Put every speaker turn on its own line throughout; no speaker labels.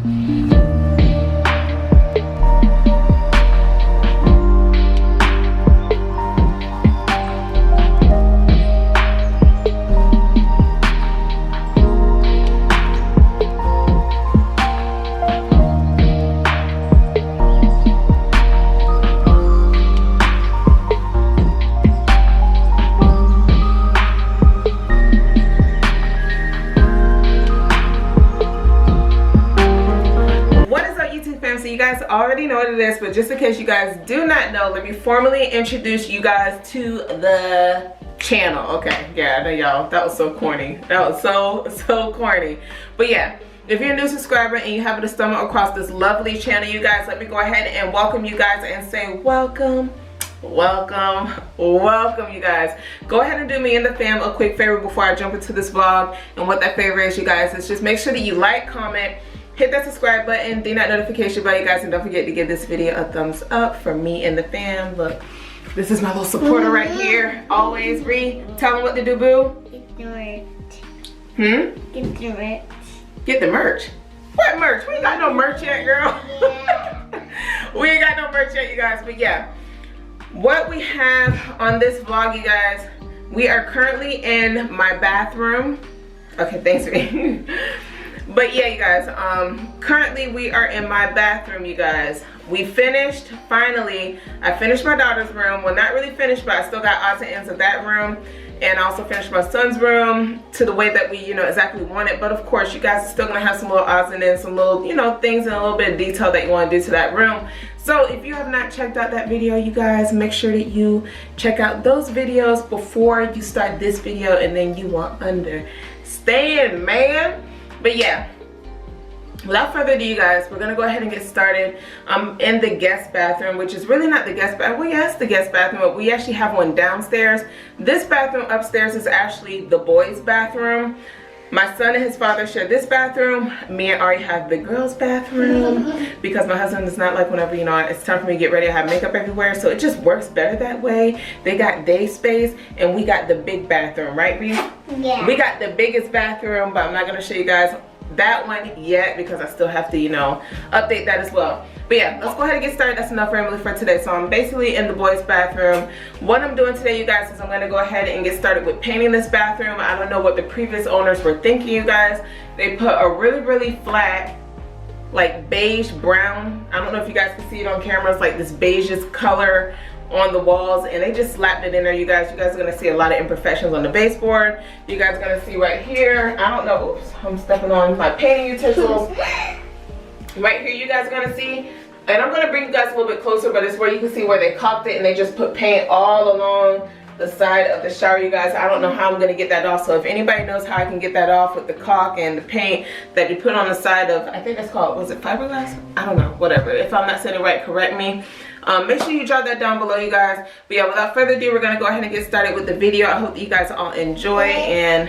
So you guys already know what it is, but just in case you guys do not know, let me formally introduce you guys to the channel. Okay, yeah, I know y'all, that was so corny. That was so corny. But yeah, if you're a new subscriber and you happen to stumble across this lovely channel, you guys, let me go ahead and welcome you guys and say welcome. Welcome you guys. Go ahead and do me and the fam a quick favor before I jump into this vlog, and what that favor is, you guys, is just make sure that you like, comment, hit that subscribe button, ding that notification bell, you guys, and don't forget to give this video a thumbs up for me and the fam. Look, this is my little supporter right here. Always, Ree, tell them what to do, boo.
Get the merch.
Get
the merch.
Get the merch? What merch? We ain't got no merch yet, girl.
Yeah.
We ain't got no merch yet, you guys, but yeah. What we have on this vlog, you guys, we are currently in my bathroom. Okay, thanks, Ree. But yeah, you guys, currently we are in my bathroom, you guys. We finished, finally, I finished my daughter's room. Well, not really finished, but I still got odds and ends of that room. And I also finished my son's room to the way that we, exactly want it. But of course, you guys are still gonna have some little odds and ends, some little, things and a little bit of detail that you wanna do to that room. So if you have not checked out that video, you guys, make sure that you check out those videos before you start this video, and then you won't understand, man. But yeah, without further ado, you guys, we're gonna go ahead and get started. I'm in the guest bathroom, which is really not the guest bathroom. Well, yeah, it's the guest bathroom, but we actually have one downstairs. This bathroom upstairs is actually the boys' bathroom. My son and his father share this bathroom. Me and Ari have the girls' bathroom because my husband is not like whenever, it's time for me to get ready, I have makeup everywhere. So it just works better that way. They got day space and we got the big bathroom, right, Ree?
Yeah.
We got the biggest bathroom, but I'm not going to show you guys that one yet because I still have to, update that as well. But yeah, let's go ahead and get started. That's enough rambling for today. So I'm basically in the boys' bathroom. What I'm doing today, you guys, is I'm going to go ahead and get started with painting this bathroom. I don't know what the previous owners were thinking, you guys. They put a really flat, like beige brown. I don't know if you guys can see it on camera. It's like this beigeish color on the walls, and they just slapped it in there, you guys. You guys are gonna see a lot of imperfections on the baseboard. You guys are gonna see right here, I don't know, oops, I'm stepping on my painting utensils. Right here, you guys are gonna see, and I'm gonna bring you guys a little bit closer, but it's where you can see where they caulked it and they just put paint all along the side of the shower, you guys. I don't know how I'm gonna get that off, so if anybody knows how I can get that off with the caulk and the paint that you put on the side of, I think that's called, was it fiberglass? I don't know, whatever. If I'm not saying it right, correct me. Make sure you drop that down below, you guys. But yeah, without further ado, we're gonna go ahead and get started with the video. I hope that you guys all enjoy, and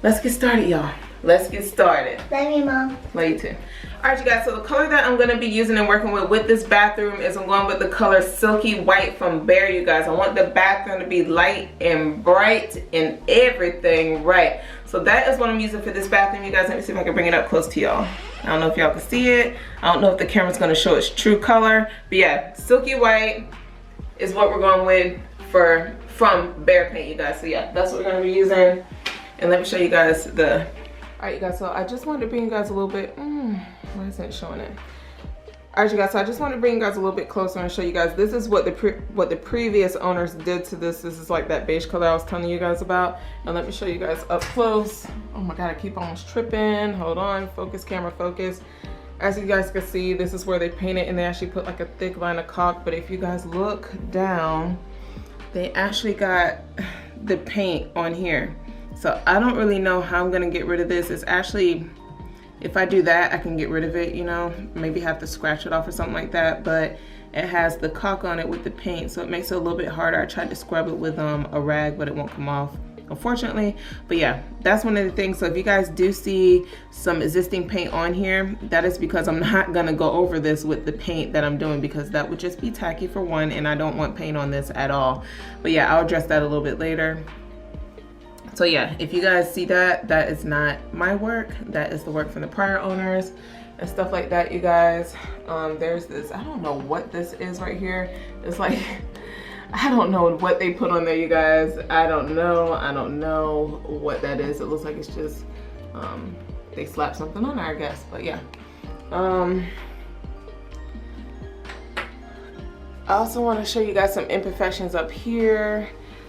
let's get started, y'all. Let's get started.
Love you, Mom.
Love you too. Alright, you guys, so the color that I'm going to be using and working with this bathroom is I'm going with the color Silky White from Behr, you guys. I want the bathroom to be light and bright and everything right. So that is what I'm using for this bathroom, you guys. Let me see if I can bring it up close to y'all. I don't know if y'all can see it. I don't know if the camera's going to show its true color. But yeah, Silky White is what we're going with from Behr paint, you guys. So yeah, that's what we're going to be using. And let me show you guys the... Alright, you guys, so I just wanted to bring you guys a little bit... why isn't it showing it? Alright, you guys, so I just want to bring you guys a little bit closer and show you guys. This is what the previous owners did to this. This is like that beige color I was telling you guys about. And let me show you guys up close. Oh my god, I keep almost tripping. Hold on, focus, camera, focus. As you guys can see, this is where they painted, and they actually put like a thick line of caulk. But if you guys look down, they actually got the paint on here. So I don't really know how I'm gonna get rid of this. It's actually, if I do that, I can get rid of it, maybe have to scratch it off or something like that. But it has the caulk on it with the paint, so it makes it a little bit harder. I tried to scrub it with a rag, but it won't come off, unfortunately. But yeah, that's one of the things. So if you guys do see some existing paint on here, that is because I'm not gonna go over this with the paint that I'm doing, because that would just be tacky for one, and I don't want paint on this at all. But yeah, I'll address that a little bit later. So yeah, if you guys see that, that is not my work. That is the work from the prior owners. and stuff like that, you guys. There's this, I don't know what this is right here. It's like, I don't know what they put on there, you guys. I don't know what that is. It looks like it's just, they slapped something on there, I guess, but yeah. I also want to show you guys some imperfections up here.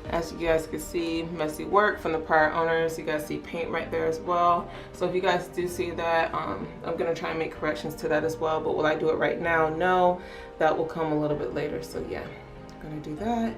As you guys can see, messy work from the prior owners. You guys see paint right there as well. So if you guys do see that, I'm gonna try and make corrections to that as well. But will I do it right now? No, that will come a little bit later. So yeah, I'm gonna do that.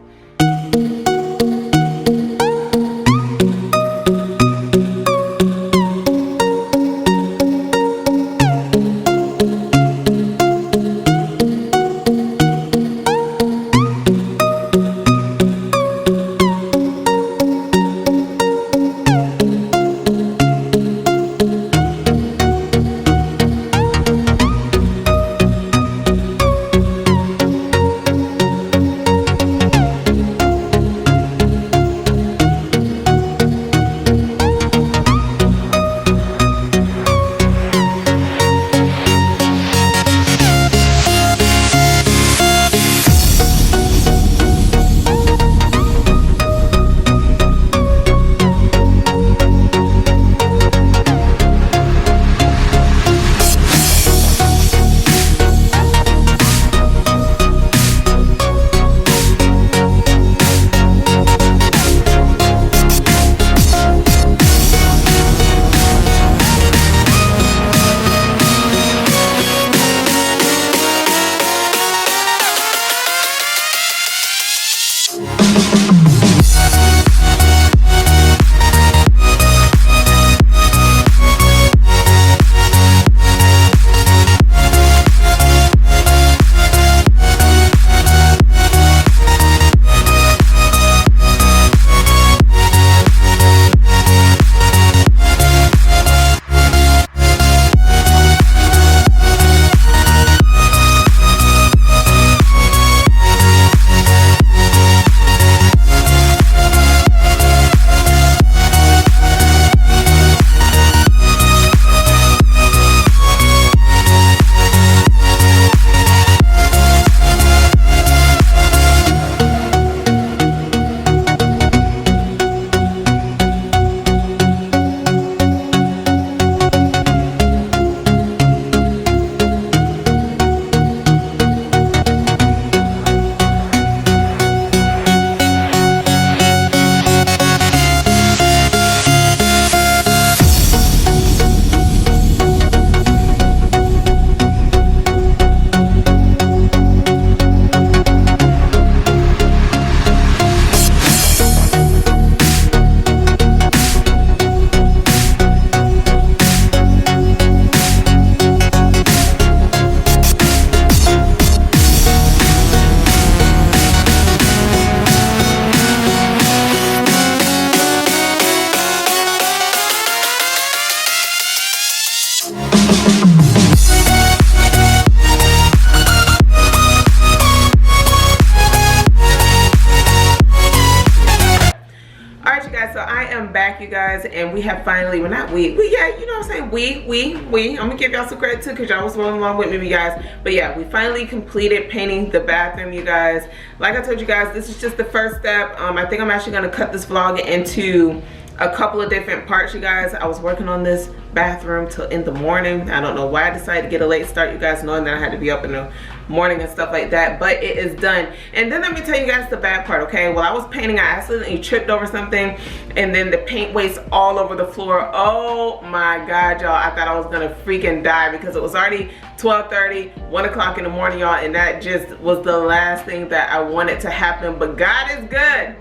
You guys, and we have finally, well, not we, yeah, you know what I'm saying, we, I'm gonna give y'all some credit too, because y'all was rolling along with me, you guys. But yeah, we finally completed painting the bathroom, you guys. Like I told you guys, this is just the first step. I think I'm actually gonna cut this vlog into a couple of different parts, you guys. I was working on this bathroom till in the morning. I don't know why I decided to get a late start, you guys, knowing that I had to be up in the morning and stuff like that, but it is done. And then let me tell you guys the bad part, okay? While I was painting, I accidentally tripped over something, and then the paint wastes all over the floor. Oh my God, y'all, I thought I was gonna freaking die, because it was already 12:30, 1 o'clock in the morning, y'all, and that just was the last thing that I wanted to happen. But God is good,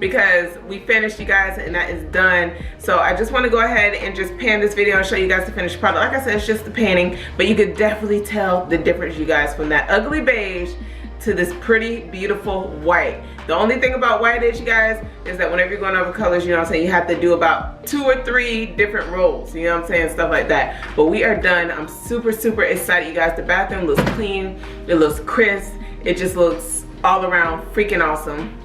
because we finished, you guys, and that is done. So I just want to go ahead and just pan this video and show you guys the finished product. Like I said, it's just the painting, but you could definitely tell the difference, you guys, from that ugly beige to this pretty beautiful white. The only thing about white is, you guys, is that whenever you're going over colors, you know what I'm saying, you have to do about 2 or 3 different rolls, you know what I'm saying, stuff like that. But we are done. I'm super excited, you guys. The bathroom looks clean, it looks crisp, it just looks all around freaking awesome.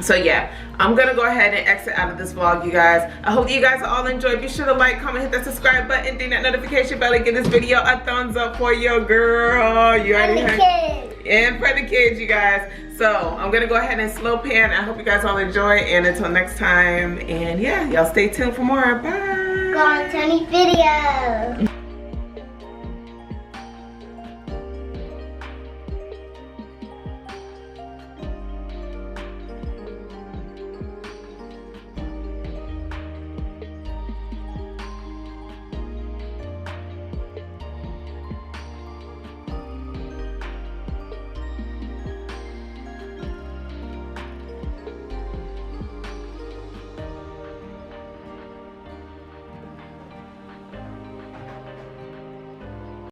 So yeah, I'm gonna go ahead and exit out of this vlog, you guys. I hope you guys all enjoyed. Be sure to like, comment, hit that subscribe button, ding that notification bell, and give this video a thumbs up for your girl. You already heard. And for the kids, you guys. So I'm gonna go ahead and slow pan. I hope you guys all enjoy, and until next time, and yeah, y'all stay tuned for more. Bye.
Go on Tony's video.